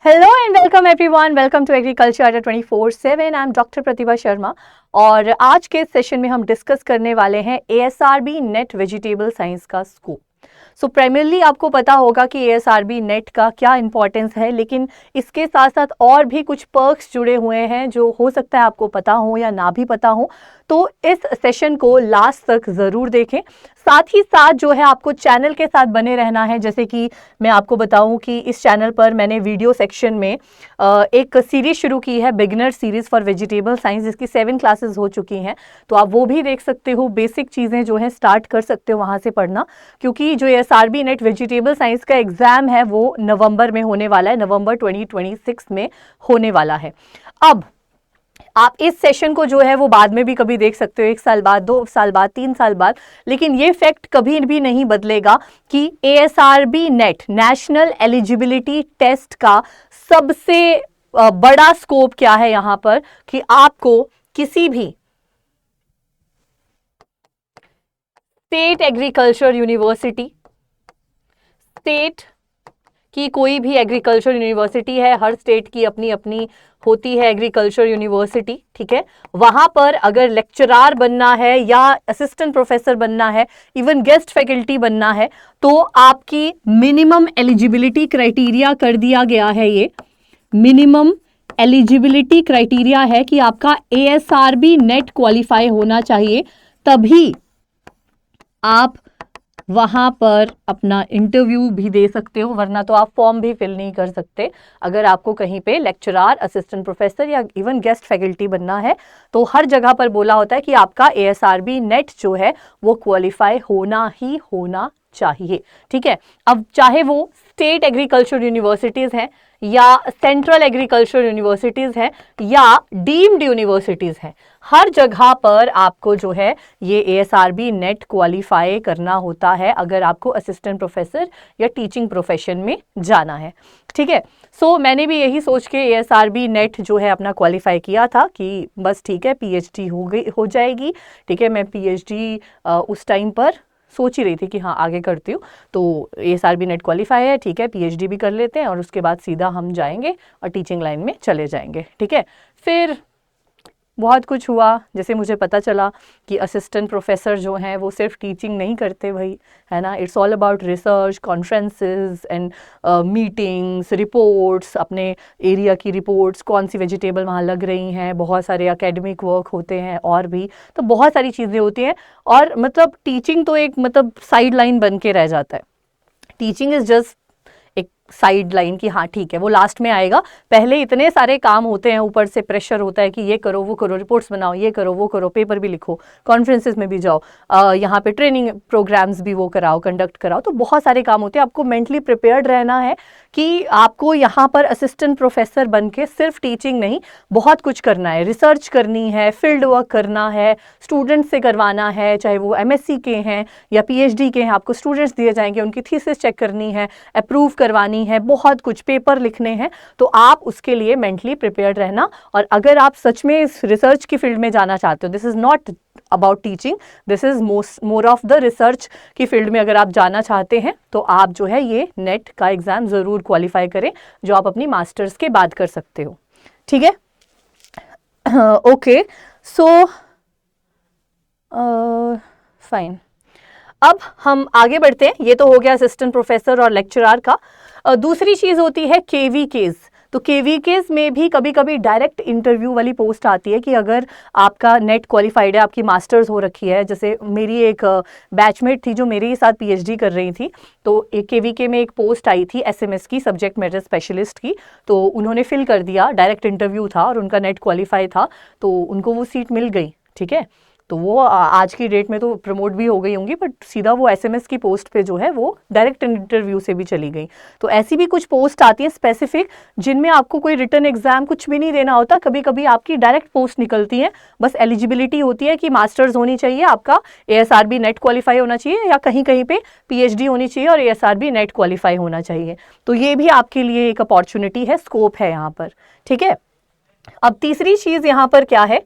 Hello and welcome everyone, welcome to agriculture Adda 24/7। I am doctor Pratibha Sharma और आज के session में हम डिस्कस करने वाले हैं एएसआरबी नेट वेजिटेबल साइंस का स्कोप। सो प्राइमरली आपको पता होगा कि एएसआरबी नेट का क्या इंपॉर्टेंस है, लेकिन इसके साथ साथ और भी कुछ पर्क्स जुड़े हुए हैं जो हो सकता है आपको पता हो या ना भी पता हो। तो इस सेशन को लास्ट तक ज़रूर देखें। साथ ही साथ जो है आपको चैनल के साथ बने रहना है। जैसे कि मैं आपको बताऊं कि इस चैनल पर मैंने वीडियो सेक्शन में एक सीरीज शुरू की है, beginner series for vegetable science, जिसकी 7 क्लासेस हो चुकी हैं। तो आप वो भी देख सकते हो, बेसिक चीज़ें जो हैं स्टार्ट कर सकते हो वहाँ से पढ़ना, क्योंकि जो एएसआरबी नेट वेजिटेबल साइंस का एग्ज़ाम है वो नवंबर में होने वाला है, नवंबर 2026 में होने वाला है। अब आप इस सेशन को जो है वो बाद में भी कभी देख सकते हो, 1 साल बाद, 2 साल बाद, 3 साल बाद, लेकिन ये फैक्ट कभी भी नहीं बदलेगा कि ASRB NET national eligibility test का सबसे बड़ा स्कोप क्या है यहाँ पर, कि आपको किसी भी स्टेट एग्रीकल्चर यूनिवर्सिटी, स्टेट कि कोई भी एग्रीकल्चर यूनिवर्सिटी है, हर स्टेट की अपनी अपनी होती है एग्रीकल्चर यूनिवर्सिटी, ठीक है। वहां पर अगर लेक्चरार बनना है या असिस्टेंट प्रोफेसर बनना है, इवन गेस्ट फैकल्टी बनना है, तो आपकी मिनिमम एलिजिबिलिटी क्राइटेरिया कर दिया गया है। ये मिनिमम एलिजिबिलिटी क्राइटेरिया है कि आपका एएसआरबी नेट क्वालिफाई होना चाहिए, तभी आप वहाँ पर अपना इंटरव्यू भी दे सकते हो, वरना तो आप फॉर्म भी फिल नहीं कर सकते। अगर आपको कहीं पे लेक्चरार, असिस्टेंट प्रोफेसर या इवन गेस्ट फैकल्टी बनना है, तो हर जगह पर बोला होता है कि आपका एएसआरबी नेट जो है वो क्वालिफाई होना ही होना चाहिए, ठीक है। अब चाहे वो स्टेट एग्रीकल्चर यूनिवर्सिटीज़ हैं या सेंट्रल एग्रीकल्चर यूनिवर्सिटीज़ हैं या डीम्ड यूनिवर्सिटीज़ हैं, हर जगह पर आपको जो है ये एएसआरबी नेट क्वालिफाई करना होता है अगर आपको असिस्टेंट प्रोफेसर या टीचिंग प्रोफेशन में जाना है, ठीक है। सो मैंने भी यही सोच के एएसआरबी नेट जो है अपना क्वालिफाई किया था कि बस ठीक है, पीएचडी हो जाएगी, ठीक है। मैं पीएचडी उस टाइम पर सोच ही रही थी कि हाँ आगे करती हूँ, तो एएसआरबी नेट क्वालिफाई है, ठीक है, पीएचडी भी कर लेते हैं और उसके बाद सीधा हम जाएंगे और टीचिंग लाइन में चले जाएंगे, ठीक है। फिर बहुत कुछ हुआ, जैसे मुझे पता चला कि असिस्टेंट प्रोफेसर जो हैं वो सिर्फ टीचिंग नहीं करते भाई, है ना। It's all about research, conferences and meetings, reports, अपने एरिया की रिपोर्ट्स, कौन सी वेजिटेबल वहाँ लग रही हैं, बहुत सारे एकेडमिक वर्क होते हैं और भी, तो बहुत सारी चीज़ें होती हैं। और मतलब टीचिंग तो एक मतलब साइड लाइन बन के रह जाता है। टीचिंग इज़ जस्ट एक साइड लाइन कि हाँ ठीक है वो लास्ट में आएगा, पहले इतने सारे काम होते हैं, ऊपर से प्रेशर होता है कि ये करो वो करो, रिपोर्ट्स बनाओ, ये करो वो करो, पेपर भी लिखो, कॉन्फ्रेंसेस में भी जाओ, यहाँ पे ट्रेनिंग प्रोग्राम्स भी वो कराओ, कंडक्ट कराओ, तो बहुत सारे काम होते हैं। आपको मेंटली प्रिपेयर्ड रहना है कि आपको यहाँ पर असिस्टेंट प्रोफेसर बन के सिर्फ टीचिंग नहीं, बहुत कुछ करना है, रिसर्च करनी है, फील्ड वर्क करना है, स्टूडेंट्स से करवाना है, चाहे वो एमएससी के हैं या पीएचडी के हैं, आपको स्टूडेंट्स दिए जाएंगे, उनकी थीसिस चेक करनी है, अप्रूव करवानी है, बहुत कुछ पेपर लिखने हैं। तो आप उसके लिए मेंटली प्रिपेयर्ड रहना। और अगर आप सच में इस रिसर्च की फील्ड में जाना चाहते हो, this is not about teaching, this is more of the research की फील्ड में अगर आप जाना चाहते हैं, तो आप जो है ये नेट का एग्ज़ाम ज़रूर क्वालिफाई करें, जो आप अपनी मास्टर्स के बाद कर सकते हो, ठीक है। ओके, सो फाइन, अब हम आगे बढ़ते हैं। ये तो हो गया असिस्टेंट प्रोफेसर और लेक्चरार का। दूसरी चीज़ होती है केवीकेज। तो केवीकेज में भी कभी कभी डायरेक्ट इंटरव्यू वाली पोस्ट आती है कि अगर आपका नेट क्वालिफाइड है, आपकी मास्टर्स हो रखी है। जैसे मेरी एक बैचमेट थी जो मेरे ही साथ पीएचडी कर रही थी, तो एक केवीके में एक पोस्ट आई थी एसएमएस की, सब्जेक्ट मैटर स्पेशलिस्ट की, तो उन्होंने फिल कर दिया, डायरेक्ट इंटरव्यू था और उनका नेट क्वालिफाई था, तो उनको वो सीट मिल गई, ठीक है। तो वो आज की डेट में तो प्रमोट भी हो गई होंगी, बट सीधा वो एसएमएस की पोस्ट पे जो है वो डायरेक्ट इंटरव्यू से भी चली गई। तो ऐसी भी कुछ पोस्ट आती हैं स्पेसिफिक, जिनमें आपको कोई रिटन एग्जाम कुछ भी नहीं देना होता, कभी कभी आपकी डायरेक्ट पोस्ट निकलती है, बस एलिजिबिलिटी होती है कि मास्टर्स होनी चाहिए, आपका एएसआरबी नेट क्वालिफाई होना चाहिए, या कहीं कहीं पे पीएचडी होनी चाहिए और एएसआरबी नेट क्वालिफाई होना चाहिए। तो ये भी आपके लिए एक अपॉर्चुनिटी है, स्कोप है यहाँ पर, ठीक है। अब तीसरी चीज़ यहाँ पर क्या है,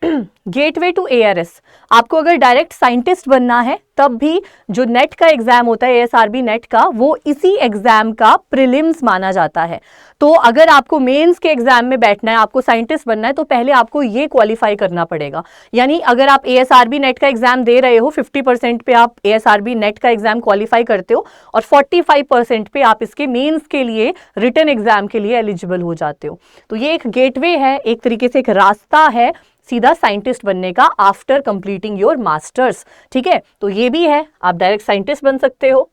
गेटवे टू ARS, आपको अगर डायरेक्ट साइंटिस्ट बनना है तब भी जो नेट का एग्जाम होता है ASRB नेट का, वो इसी एग्जाम का प्रीलिम्स माना जाता है। तो अगर आपको मेंस के एग्जाम में बैठना है, आपको साइंटिस्ट बनना है, तो पहले आपको ये क्वालिफाई करना पड़ेगा। यानी अगर आप ASRB नेट का एग्जाम दे रहे हो, 50% पे आप ASRB नेट का एग्जाम क्वालिफाई करते हो और 45% पे आप इसके मेंस के लिए रिटन एग्जाम के लिए एलिजिबल हो जाते हो। तो ये एक गेटवे है, एक तरीके से एक रास्ता है सीधा साइंटिस्ट बनने का आफ्टर कंप्लीटिंग योर मास्टर्स। ठीक है, तो ये भी है, आप डायरेक्ट साइंटिस्ट बन सकते हो।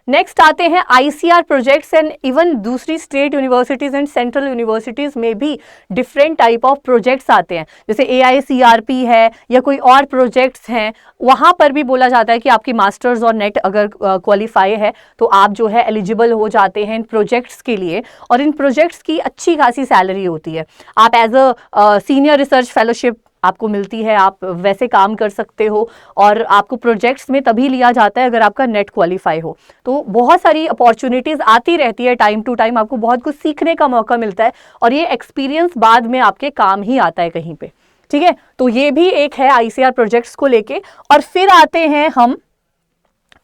नेक्स्ट आते हैं ICR प्रोजेक्ट्स एंड इवन दूसरी state universities and central universities में भी डिफरेंट टाइप ऑफ प्रोजेक्ट्स आते हैं, जैसे AICRP है या कोई और प्रोजेक्ट्स हैं। वहाँ पर भी बोला जाता है कि आपकी मास्टर्स और नेट अगर क्वालिफाई है तो आप जो है एलिजिबल हो जाते हैं इन प्रोजेक्ट्स के लिए, और इन प्रोजेक्ट्स की अच्छी खासी सैलरी होती है। आप as a senior research fellowship आपको मिलती है, आप वैसे काम कर सकते हो, और आपको प्रोजेक्ट्स में तभी लिया जाता है अगर आपका नेट क्वालिफाई हो। तो बहुत सारी अपॉर्चुनिटीज़ आती रहती है, टाइम टू टाइम आपको बहुत कुछ सीखने का मौका मिलता है, और ये एक्सपीरियंस बाद में आपके काम ही आता है कहीं पे। ठीक है, तो ये भी एक है ICR प्रोजेक्ट्स को लेके। और फिर आते हैं हम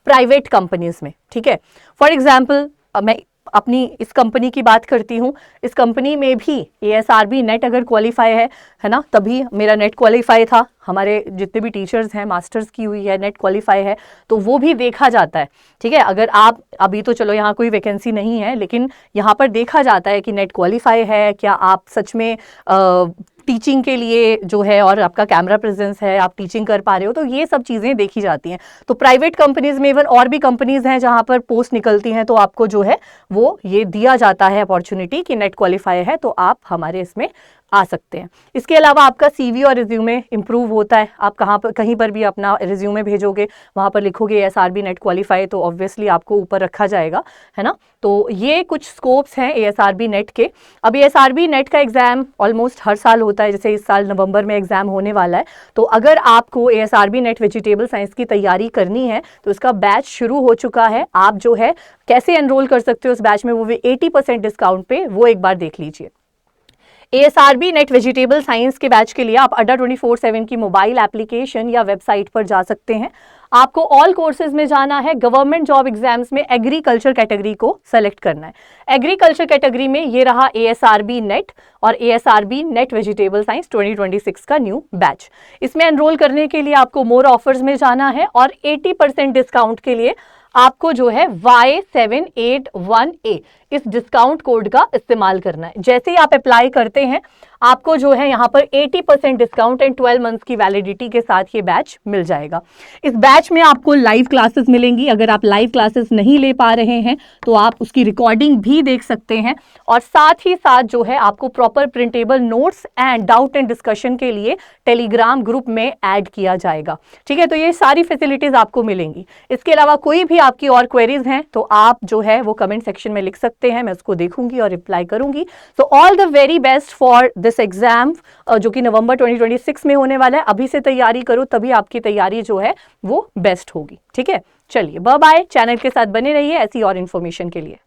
प्राइवेट कंपनीज में। ठीक है, फॉर एग्जाम्पल मैं अपनी इस कंपनी की बात करती हूँ, इस कंपनी में भी ASRB नेट अगर क्वालिफाई है ना, तभी मेरा नेट क्वालिफाई था, हमारे जितने भी टीचर्स हैं मास्टर्स की हुई है नेट क्वालिफाई है, तो वो भी देखा जाता है। ठीक है, अगर आप अभी तो चलो यहाँ कोई वैकेंसी नहीं है, लेकिन यहाँ पर देखा जाता है कि नेट क्वालिफाई है, क्या आप सच में टीचिंग के लिए जो है, और आपका कैमरा प्रेजेंस है, आप टीचिंग कर पा रहे हो, तो ये सब चीज़ें देखी जाती हैं। तो प्राइवेट कंपनीज में इवन और भी कंपनीज हैं जहाँ पर पोस्ट निकलती हैं, तो आपको जो है वो ये दिया जाता है अपॉर्चुनिटी कि नेट क्वालिफाई है तो आप हमारे इसमें आ सकते हैं। इसके अलावा आपका CV और रिज्यूमे इंप्रूव होता है। आप कहीं पर भी अपना रिज्यूमे भेजोगे, वहाँ पर लिखोगे ASRB नेट क्वालिफाई, तो ऑब्वियसली आपको ऊपर रखा जाएगा, है ना। तो ये कुछ स्कोप्स हैं ASRB नेट के। अब ASRB नेट का एग्जाम ऑलमोस्ट हर साल होता है, जैसे इस साल नवंबर में एग्जाम होने वाला है। तो अगर आपको ASRB नेट वेजिटेबल साइंस की तैयारी करनी है तो इसका बैच शुरू हो चुका है। आप जो है कैसे एनरोल कर सकते हो इस बैच में, वो भी 80% डिस्काउंट पे, वो एक बार देख लीजिए। ASRB नेट वेजिटेबल साइंस के बैच के लिए आप अड्डा 24/7 की मोबाइल एप्लीकेशन या वेबसाइट पर जा सकते हैं। आपको ऑल कोर्सेज में जाना है, गवर्नमेंट जॉब एग्जाम्स में एग्रीकल्चर कैटेगरी को सेलेक्ट करना है। एग्रीकल्चर कैटेगरी में ये रहा ASRB नेट और ASRB नेट वेजिटेबल साइंस 2026 का न्यू बैच। इसमें एनरोल करने के लिए आपको मोर ऑफर्स में जाना है, और 80% डिस्काउंट के लिए आपको जो है Y781A इस डिस्काउंट कोड का इस्तेमाल करना है। जैसे ही आप अप्लाई करते हैं, आपको जो है यहाँ पर 80% डिस्काउंट एंड 12 मंथ्स की वैलिडिटी के साथ ये बैच मिल जाएगा। इस बैच में आपको लाइव क्लासेस मिलेंगी। अगर आप लाइव क्लासेस नहीं ले पा रहे हैं तो आप उसकी रिकॉर्डिंग भी देख सकते हैं, और साथ ही साथ जो है आपको proper printable notes and doubt and discussion के लिए टेलीग्राम ग्रुप में ऐड किया जाएगा। ठीक है, तो ये सारी फैसिलिटीज आपको मिलेंगी। इसके अलावा कोई भी आपकी और क्वेरीज हैं तो आप जो है वो कमेंट सेक्शन में लिख सकते हैं, मैं उसको देखूंगी और रिप्लाई करूंगी। So all the very best for this exam जो कि नवंबर 2026 में होने वाला है। अभी से तैयारी करो, तभी आपकी तैयारी जो है वो बेस्ट होगी। ठीक है, चलिए बाय बाय। चैनल के साथ बने रहिए ऐसी और इन्फॉर्मेशन के लिए।